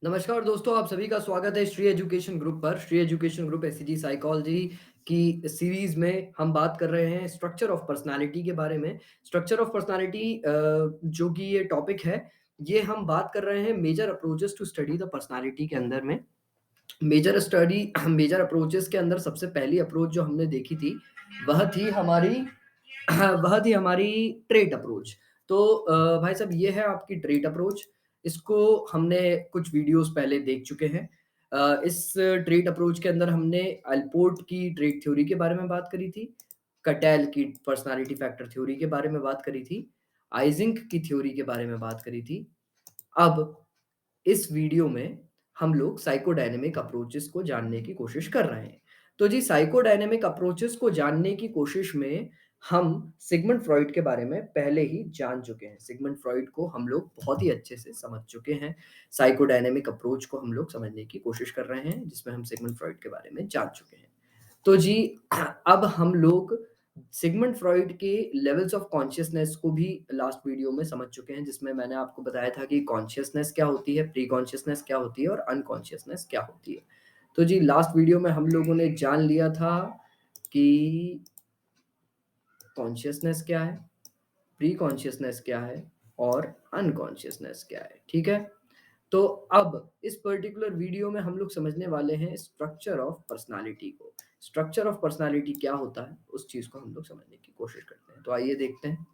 नमस्कार दोस्तों, आप सभी का स्वागत है श्री एजुकेशन ग्रुप पर। Shri education group SCG psychology की सीरीज में हम बात कर रहे हैं स्ट्रक्चर ऑफ पर्सनालिटी के बारे में। स्ट्रक्चर ऑफ पर्सनालिटी जो कि ये टॉपिक है, ये हम बात कर रहे हैं major approaches to study the personality के अंदर में। मेजर अप्रोचेस के अंदर सबसे पहली अप्रोच जो हमने देखी थी, वह थी हमारी वह थी हमारी ट्रेट अप्रोच। तो भाई साहब, ये है आपकी ट्रेट अप्रोच। इसको हमने कुछ वीडियोस पहले देख चुके हैं। इस ट्रेट अप्रोच के अंदर हमने अल्पोर्ट की ट्रेट थ्योरी के बारे में बात करी थी, कटेल की पर्सनालिटी फैक्टर थ्योरी के बारे में बात करी थी, आइजिंक की थ्योरी के बारे में बात करी थी। अब इस वीडियो में हम लोग साइकोडायनेमिक अप्रोचेस को जानने की कोशिश कर रहे हैं। तो जी, साइकोडायनेमिक अप्रोचेस को जानने की कोशिश में हम सिगमंड फ्रॉइड के बारे में पहले ही जान चुके हैं। सिगमंड फ्रॉइड को हम लोग बहुत ही अच्छे से समझ चुके हैं। साइकोडायनेमिक अप्रोच को हम लोग समझने की कोशिश कर रहे हैं, जिसमें हम सिगमंड फ्रॉइड के बारे में जान चुके हैं। तो जी, अब हम लोग सिगमंड फ्रॉइड के लेवल्स ऑफ कॉन्शियसनेस को भी लास्ट वीडियो में समझ चुके हैं, जिसमें मैंने आपको बताया था कि कॉन्शियसनेस क्या होती है, प्री कॉन्शियसनेस क्या होती है और अनकॉन्शियसनेस क्या होती है। तो जी, लास्ट वीडियो में हम लोगों ने जान लिया था कि कॉन्शियसनेस क्या है, प्री कॉन्शियसनेस क्या है और अनकॉन्शियसनेस क्या है। ठीक है। तो अब इस पर्टिकुलर वीडियो में हम लोग समझने वाले हैं स्ट्रक्चर ऑफ पर्सनालिटी को। स्ट्रक्चर ऑफ पर्सनालिटी क्या होता है, उस चीज को हम लोग समझने की कोशिश करते हैं। तो आइए देखते हैं।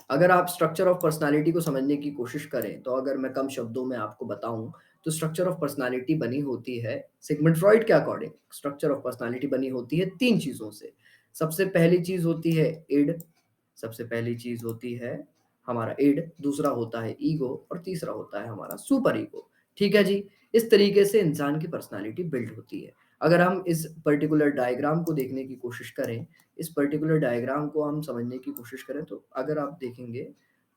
अगर आप स्ट्रक्चर ऑफ पर्सनालिटी को समझने की कोशिश करें, तो अगर मैं कम शब्दों में आपको बताऊं, तो स्ट्रक्चर ऑफ पर्सनालिटी बनी होती है सिगमंड फ्रॉइड के अकॉर्डिंग। स्ट्रक्चर ऑफ पर्सनालिटी बनी होती है तीन चीजों से। सबसे पहली चीज होती है इड। सबसे पहली चीज होती है हमारा इड, दूसरा होता है ईगो और तीसरा होता है हमारा सुपर ईगो। ठीक है जी। इस तरीके से इंसान की पर्सनालिटी बिल्ड होती है। अगर हम इस पर्टिकुलर डायग्राम को देखने की कोशिश करें, इस पर्टिकुलर डायग्राम को हम समझने की कोशिश करें, तो अगर आप देखेंगे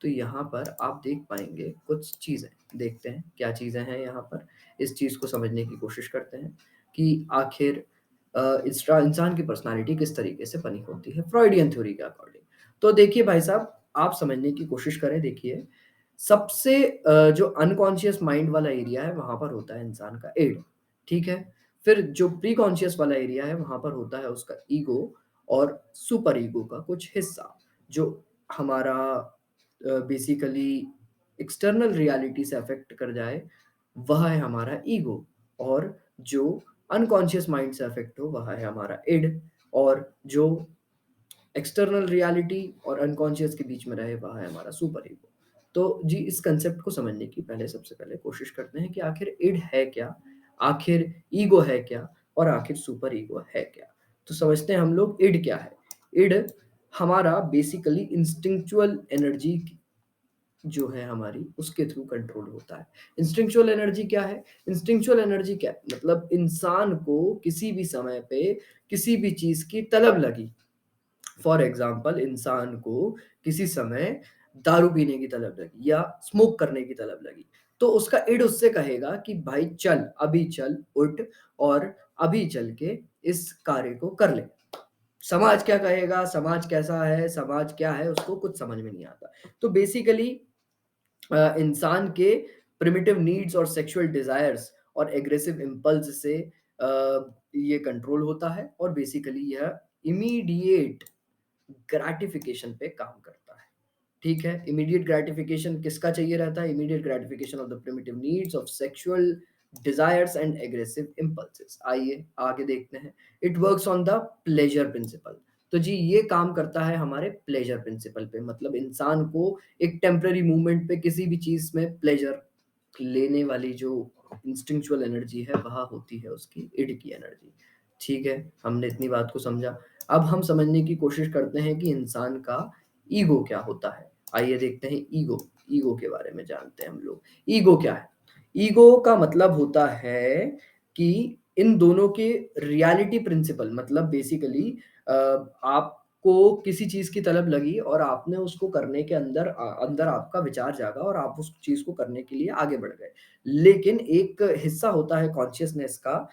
तो यहाँ पर आप देख पाएंगे कुछ चीज़ें। देखते हैं क्या चीज़ें हैं यहाँ पर। इस चीज़ को समझने की कोशिश करते हैं कि आखिर इंसान की पर्सनालिटी किस तरीके से बनी होती है फ्रॉइडियन थ्योरी के अकॉर्डिंग। तो देखिए भाई साहब, आप समझने की कोशिश करें। देखिए, सबसे जो अनकॉन्शियस माइंड वाला एरिया है, वहां पर होता है इंसान का एड। ठीक है। फिर जो प्री कॉन्शियस वाला एरिया है, वहां पर होता है उसका ईगो और सुपर ईगो का कुछ हिस्सा, जो हमारा बेसिकली एक्सटर्नल रियलिटी से अफेक्ट कर जाए, वह है हमारा ईगो। और जो अनकॉन्शियस माइंड से अफेक्ट हो, वह है हमारा इड। और जो एक्सटर्नल रियलिटी और अनकॉन्शियस के बीच में रहे, वह है हमारा सुपर ईगो। तो जी, इस कंसेप्ट को समझने की पहले सबसे पहले कोशिश करते हैं कि आखिर इड है क्या, आखिर ईगो है क्या और आखिर सुपर ईगो है क्या। तो समझते हैं हम लोग इड क्या है। इड हमारा बेसिकली इंस्टिंक्चुअल एनर्जी जो है हमारी, उसके थ्रू कंट्रोल होता है। इंस्टिंक्चुअल एनर्जी क्या है? इंस्टिंक्चुअल एनर्जी क्या है? मतलब इंसान को किसी भी समय पे किसी भी चीज की तलब लगी। फॉर एग्जाम्पल, इंसान को किसी समय दारू पीने की तलब लगी या स्मोक करने की तलब लगी, तो उसका इड उससे कहेगा कि भाई चल, अभी चल, उठ और अभी चल के इस कार्य को कर ले। समाज क्या कहेगा, समाज कैसा है, समाज क्या है, उसको कुछ समझ में नहीं आता। तो बेसिकली इंसान के प्रिमिटिव नीड्स और सेक्सुअल डिजायर्स और एग्रेसिव इम्पल्स से ये कंट्रोल होता है और बेसिकली यह इमीडिएट ग्रैटिफिकेशन पे काम करता है। ठीक है। इमीडिएट ग्रैटिफिकेशन किसका चाहिए रहता है? Immediate gratification of the primitive needs of sexual desires and aggressive impulses. आइए आगे देखते हैं। It works on the pleasure principal. तो जी, ये काम करता है हमारे प्लेजर प्रिंसिपल पे। मतलब इंसान को एक टेम्पररी मूवमेंट पे किसी भी चीज में प्लेजर लेने वाली जो इंस्टिंक्चुअल एनर्जी है, वह होती है उसकी इड की एनर्जी। ठीक है, हमने इतनी बात को समझा। अब हम समझने की कोशिश करते हैं कि इंसान का ईगो क्या होता है। आइए देखते हैं ईगो। ईगो के बारे में जानते हैं हम लोग। ईगो क्या है? ईगो का मतलब होता है कि इन दोनों के रियलिटी प्रिंसिपल, मतलब बेसिकली आपको किसी चीज की तलब लगी और आपने उसको करने के अंदर अंदर आपका विचार जागा और आप उस चीज को करने के लिए आगे बढ़ गए। लेकिन एक हिस्सा होता है कॉन्शियसनेस का,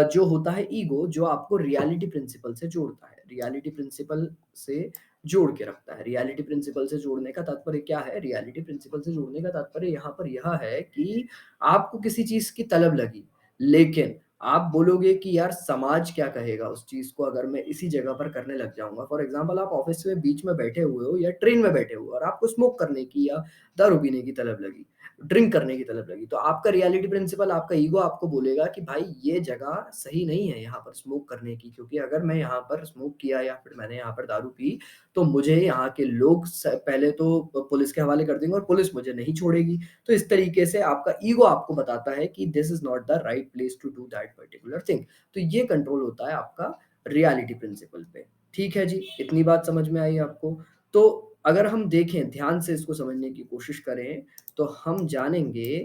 जो होता है ईगो, जो आपको रियलिटी प्रिंसिपल से जोड़ता है। रियलिटी प्रिंसिपल से जोड़ के रखता है। रियलिटी प्रिंसिपल से जोड़ने का तात्पर्य क्या है? रियलिटी प्रिंसिपल से जोड़ने का तात्पर्य यहाँ पर यह है कि आपको किसी चीज़ की तलब लगी, लेकिन आप बोलोगे कि यार समाज क्या कहेगा उस चीज़ को अगर मैं इसी जगह पर करने लग जाऊँगा। फॉर एग्ज़ाम्पल आप ऑफ़िस में बीच में बैठे हुए हो या ट्रेन में बैठे हो और आपको स्मोक करने की या दारू पीने की तलब लगी, ड्रिंक करने की तलब लगी, तो आपका रियलिटी प्रिंसिपल, आपका ईगो आपको बोलेगा कि भाई ये जगह सही नहीं है यहाँ पर स्मोक करने की, क्योंकि अगर मैं यहाँ पर स्मोक किया या फिर मैंने यहाँ पर दारू पी, तो मुझे यहाँ के लोग पहले तो पुलिस के हवाले कर देंगे और पुलिस मुझे नहीं छोड़ेगी। तो इस तरीके से आपका ईगो आपको बताता है कि this is not the right place to do that particular thing. तो ये कंट्रोल होता है आपका रियलिटी प्रिंसिपल पे। ठीक है जी, इतनी बात समझ में आई आपको। तो अगर हम देखें, ध्यान से इसको समझने की कोशिश करें, तो हम जानेंगे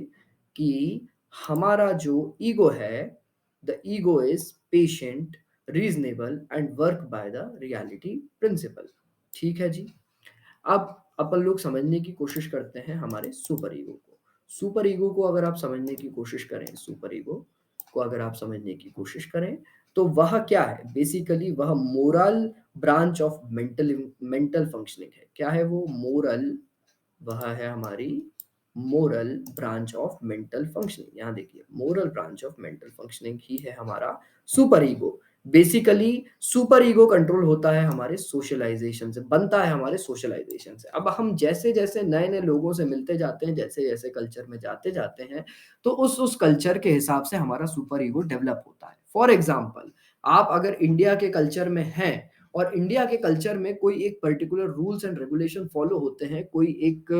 कि हमारा जो ईगो है, the ego is patient, reasonable and work by the reality principle. ठीक है जी। अब अपन लोग समझने की कोशिश करते हैं हमारे सुपर ईगो को। सुपर ईगो को अगर आप समझने की कोशिश करें, सुपर ईगो को अगर आप समझने की कोशिश करें, तो वह क्या है? बेसिकली वह moral branch of mental mental functioning है। क्या है वो? मोरल, वह है हमारी moral branch of mental functioning. यहाँ देखिए, moral branch of mental functioning ही है हमारा super ego. Basically super ego control होता है हमारे सोशलाइजेशन से, बनता है हमारे सोशलाइजेशन से। अब हम जैसे जैसे नए नए लोगों से मिलते जाते हैं, जैसे जैसे कल्चर में जाते जाते हैं, तो उस कल्चर के हिसाब से हमारा सुपर ईगो डेवलप होता है। फॉर एग्जाम्पल, आप अगर इंडिया के कल्चर में हैं और इंडिया के कल्चर में कोई एक particular rules and regulation follow होते हैं, कोई एक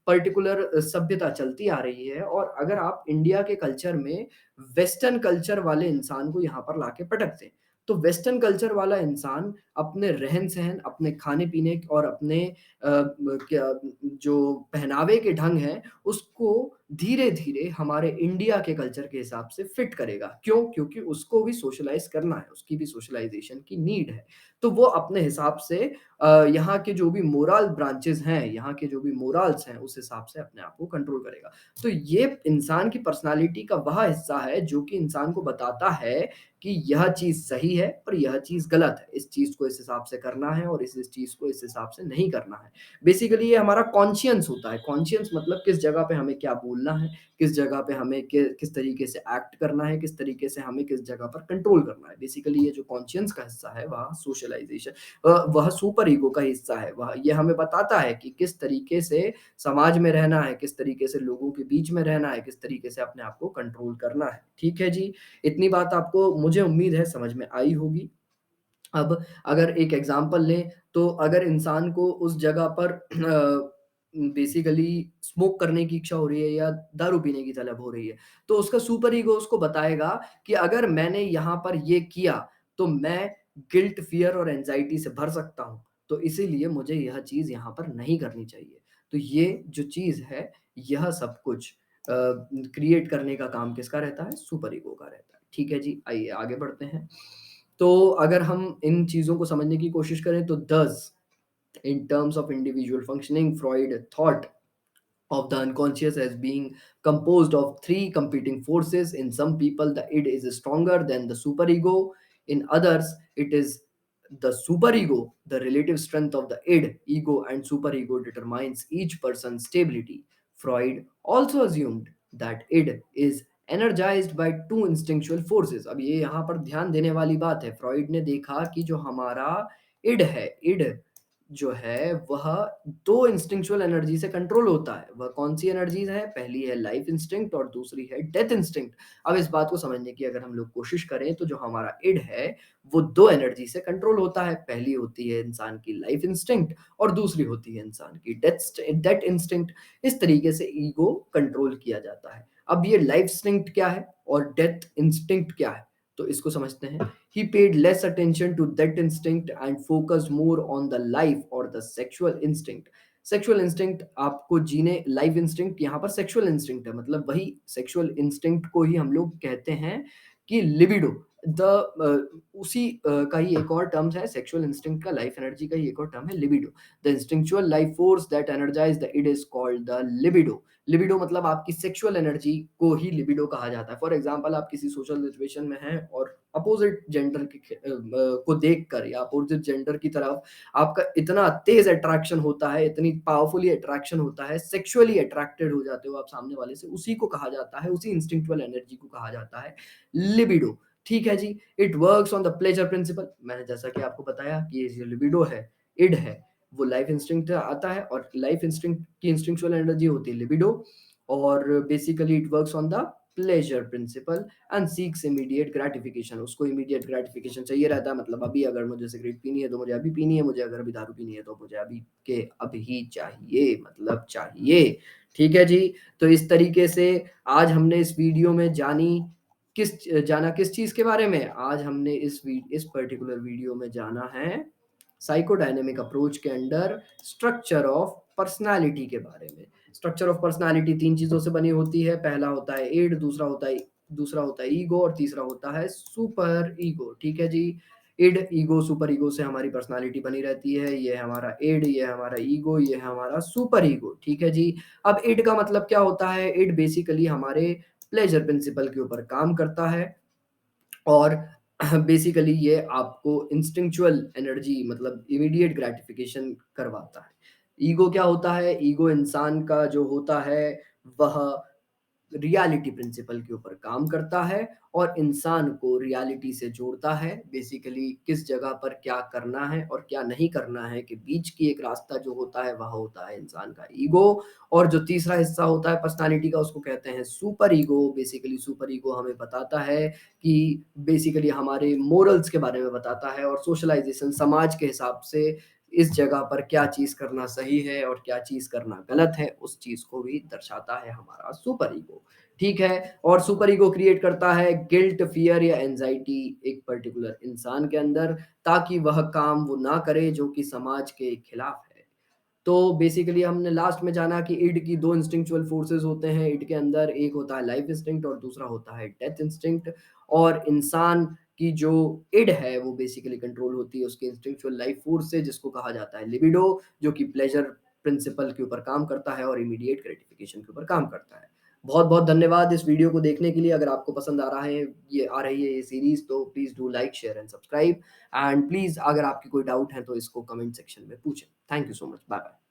पर्टिकुलर सभ्यता चलती आ रही है, और अगर आप इंडिया के कल्चर में वेस्टर्न कल्चर वाले इंसान को यहाँ पर लाके पटक दें, तो वेस्टर्न कल्चर वाला इंसान अपने रहन-सहन, अपने खाने-पीने और अपने क्या जो पहनावे के ढंग हैं, उसको धीरे-धीरे हमारे इंडिया के कल्चर के हिसाब से फिट करेगा। क्यों? क्योंकि उसको भी सोशलाइज़ करना है, उसकी भी सोशलाइज़ेशन की नीड है। तो वो अपने हिसाब से यहाँ के जो भी मोरल ब्रांचेज़ हैं, यहाँ के जो भी मोरल्स हैं, उस हिसाब से अपने आप को कंट्रोल करेगा। तो ये इंसान की पर्सनैलिटी का वह हिस्सा है जो कि इंसान को बताता है कि यह चीज़ सही है और यह चीज़ गलत है। इस चीज़ को इस हिसाब से करना है और इस चीज़ को इस हिसाब से नहीं करना है। बेसिकली ये हमारा कॉन्शियस होता है। कॉन्शियस मतलब किस जगह पे हमें क्या बोलना है, किस जगह पे हमें किस तरीके से एक्ट करना है, किस तरीके से हमें किस जगह पर कंट्रोल करना है। बेसिकली ये जो कॉन्शियस का हिस्सा है, वह सोशलाइज़ेशन वह सुपर ईगो का हिस्सा है। वह ये हमें बताता है कि किस तरीके से समाज में रहना है, किस तरीके से लोगों के बीच में रहना है, किस तरीके से अपने आप को कंट्रोल करना है। ठीक है जी? इतनी बात आपको, मुझे उम्मीद है, समझ में आई होगी। अब अगर एक एग्ज़ाम्पल लें, तो अगर इंसान को उस जगह पर बेसिकली स्मोक करने की इच्छा हो रही है या दारू पीने की तलब हो रही है, तो उसका सुपर ईगो उसको बताएगा कि अगर मैंने यहाँ पर ये किया, तो मैं गिल्ट, फ़ियर और एंग्ज़ायटी से भर सकता हूँ। तो इसीलिए मुझे यह चीज़ यहाँ पर नहीं करनी चाहिए। तो ये जो चीज़ है, यह सब कुछ क्रिएट करने का काम किसका रहता है? सुपर ईगो का रहता है। ठीक है जी, आइए आगे बढ़ते हैं। तो अगर हम इन चीज़ों को समझने की कोशिश करें, तो thus in terms of individual functioning, Freud thought of the unconscious as being composed of three competing forces. In some people, the id is stronger than the superego. In others, it is the superego. The relative strength of the id, ego, and superego determines each person's stability. Freud also assumed that id is energized by two instinctual forces. अब ये यहाँ पर ध्यान देने वाली बात है। Freud ने देखा कि जो हमारा इड है, इड जो है वह 2 इंस्टिंक्चुअल एनर्जी से कंट्रोल होता है। वह कौन-सी एनर्जीज़ हैं? पहली है लाइफ इंस्टिंक्ट और दूसरी है डेथ इंस्टिंक्ट। अब इस बात को समझने की अगर हम लोग कोशिश करें, तो जो हमारा इड है, वो 2 एनर्जी से कंट्रोल होता है। पहली होती है इंसान की लाइफ इंस्टिंक्ट और दूसरी होती है इंसान की डेथ इंस्टिंक्ट। इस तरीके से ईगो कंट्रोल किया जाता है। अब ये लाइफ इंस्टिंक्ट क्या है और डेथ इंस्टिंक्ट क्या है? तो इसको समझते हैं। He paid less attention to that instinct and focused more on the life or the sexual instinct. Sexual instinct आपको जीने, लाइफ इंस्टिंक्ट यहाँ पर सेक्सुअल इंस्टिंक्ट है, मतलब वही सेक्सुअल इंस्टिंक्ट को ही हम लोग कहते हैं कि लिबिडो। उसी का ही एक और टर्म्स है सेक्सुअल इंस्टिंक्ट का, लाइफ एनर्जी का ही एक और टर्म है libido. The instinctual life force that energize the id is called the libido. Libido मतलब आपकी सेक्सुअल एनर्जी को ही लिबिडो कहा जाता है। फॉर एग्जांपल आप किसी सोशल सिचुएशन में हैं और अपोजिट जेंडर को देखकर या अपोजिट जेंडर की तरफ आपका इतना तेज अट्रैक्शन होता है, इतनी पावरफुली अट्रैक्शन होता है, सेक्सुअली अट्रैक्टेड हो जाते हो आप सामने वाले से, उसी को कहा जाता है, उसी इंस्टिंक्चुअल एनर्जी को कहा जाता है लिबिडो। ठीक है जी। It works on the pleasure principle. मैंने जैसा कि आपको बताया कि ये जो लिबिडो है, इड है, वो लाइफ इंस्टिंक्ट आता है और लाइफ इंस्टिंक्ट की इंस्टिंक्चुअल एनर्जी होती है लिबिडो। और basically it works on the pleasure principle and seeks immediate gratification. उसको इमीडिएट ग्रेटिफिकेशन चाहिए रहता है, मतलब अभी अगर मुझे सिगरेट पीनी है तो मुझे अभी पीनी है, मुझे अगर अभी दारू पीनी है तो मुझे अभी के अभी चाहिए, मतलब चाहिए। ठीक है जी। तो इस तरीके से आज हमने इस वीडियो में जाना किस चीज के बारे में? आज हमने इस पर्टिकुलर वीडियो में जाना है साइकोडायनेमिक अप्रोच के अंडर स्ट्रक्चर ऑफ पर्सनालिटी के बारे में। स्ट्रक्चर ऑफ पर्सनालिटी तीन चीजों से बनी होती है। पहला होता है इड, दूसरा होता है ईगो और तीसरा होता है सुपर ईगो। ठीक है जी। इड, ईगो, सुपर ईगो से हमारी पर्सनालिटी बनी रहती है। ये है हमारा इड, ये है हमारा ईगो, ये है हमारा सुपर ईगो। ठीक है जी। अब इड का मतलब क्या होता है? इड बेसिकली हमारे प्लेजर प्रिंसिपल के ऊपर काम करता है और बेसिकली ये आपको इंस्टिंक्चुअल एनर्जी मतलब इमीडिएट ग्रेटिफिकेशन करवाता है। ईगो क्या होता है? ईगो इंसान का जो होता है वह रियलिटी प्रिंसिपल के ऊपर काम करता है और इंसान को रियलिटी से जोड़ता है। बेसिकली किस जगह पर क्या करना है और क्या नहीं करना है के बीच की एक रास्ता जो होता है वह होता है इंसान का ईगो। और जो तीसरा हिस्सा होता है पर्सनालिटी का उसको कहते हैं super ego. Basically super ego हमें बताता है कि बेसिकली हमारे मोरल्स के बारे में बताता है और सोशलाइजेशन समाज के हिसाब से इस जगह पर क्या चीज करना सही है और क्या चीज करना गलत है, उस चीज को भी दर्शाता है हमारा सुपर ईगो। ठीक है। और सुपर ईगो क्रिएट करता है गिल्ट, फियर या एंजाइटी एक पर्टिकुलर इंसान के अंदर, ताकि वह काम वो ना करे जो कि समाज के खिलाफ है। तो बेसिकली हमने लास्ट में जाना कि इड की दो इंस्टिंक्चुअल फोर्सेस होते हैं इड के अंदर, एक होता है लाइफ इंस्टिंक्ट और दूसरा होता है डेथ इंस्टिंक्ट। और इंसान की जो इड है वो बेसिकली कंट्रोल होती है उसके इंस्टिंक्चुअल लाइफ फोर्स से, जिसको कहा जाता है लिबिडो, जो कि प्लेजर प्रिंसिपल के ऊपर काम करता है और इमीडिएट ग्रेटिफिकेशन के ऊपर काम करता है। बहुत बहुत धन्यवाद इस वीडियो को देखने के लिए। अगर आपको पसंद आ रही है ये सीरीज, तो please do like, share and subscribe. And please अगर आपकी कोई डाउट है तो इसको कमेंट सेक्शन में पूछें। Thank you so much. Bye bye.